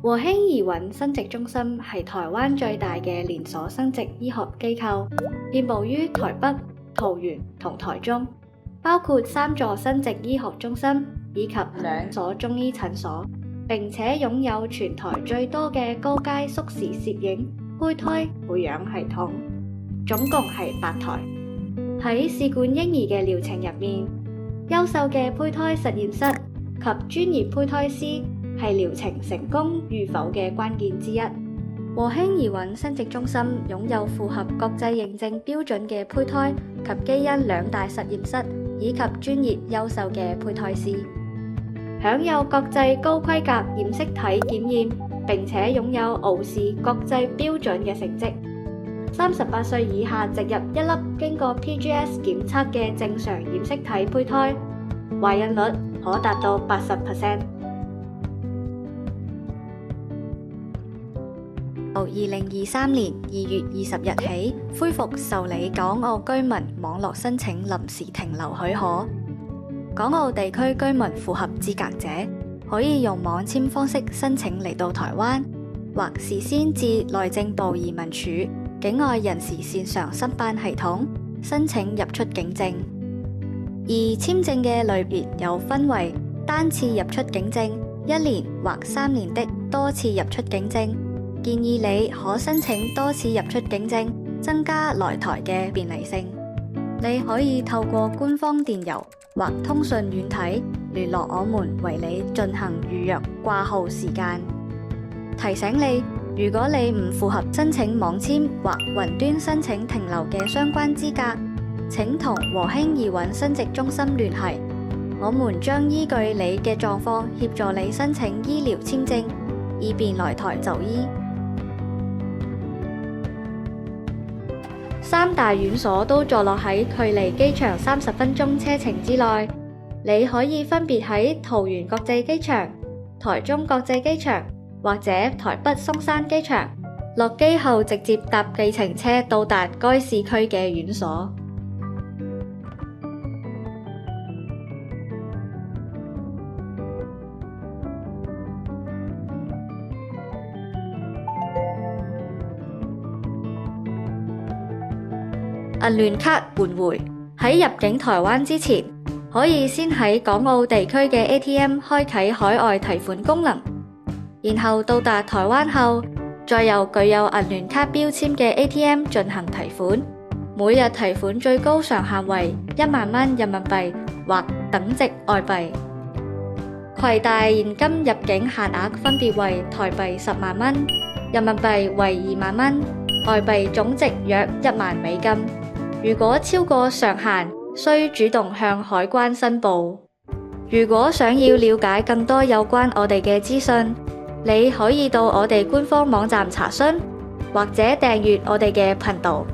和興宜允生殖中心係台灣最大嘅連鎖生殖醫學機構，遍佈於台北、桃園同台中，包括3座生殖醫學中心以及2所中醫診所，並且擁有全台最多嘅高階縮時攝影、胚胎培養系統，總共係8台。喺試管嬰兒嘅療程入面，優秀嘅胚胎實驗室及專業胚胎師係療程成功與否嘅關鍵之一。和興宜允生殖中心擁有符合國際認證標準嘅胚胎及基因2大實驗室，以及專業優秀嘅胚胎師，享有國際高規格染色體檢驗，並且擁有傲視國際標準嘅成績。38歲以下植入1粒經過 PGS 檢測嘅正常染色體胚胎，懷孕率可達到80%。由2023年2月20日起，恢復受理港澳居民網絡申請臨時停留許可。港澳地區居民符合資格者，可以用網簽方式申請嚟到台灣，或事先至內政部移民署境外人士線上申辦系統申請入出境證。而簽證嘅類別有分為單次入出境證、1年或3年的多次入出境證。建議你可申請多次入出境證，增加來台嘅便利性。你可以透過官方電郵或通訊軟體聯絡我們，為你進行預約掛號時間。提醒你，如果你唔符合申請網簽或雲端申請停留嘅相關資格，請同和興宜允生殖中心聯繫，我們將依據你嘅狀況協助你申請醫療簽證，以便來台就醫。3大院所都坐落喺距離機場30分鐘車程之內，你可以分別喺桃園國際機場、台中國際機場或者台北松山機場落機後直接搭計程車到達該市區嘅院所。銀聯卡換回，喺入境台灣之前，可以先喺港澳地區嘅 ATM 開啟海外提款功能，然後到達台灣後，再由具有銀聯卡標籤嘅 ATM 進行提款。每日提款最高上限為1萬蚊人民幣或等值外幣。攜帶現金入境限額分別為台幣10萬蚊、人民幣為2萬蚊、外幣總值約1萬美金。如果超過上限，需主動向海關申報。如果想要了解更多有關我哋嘅資訊，你可以到我哋官方網站查詢，或者訂閱我哋嘅頻道。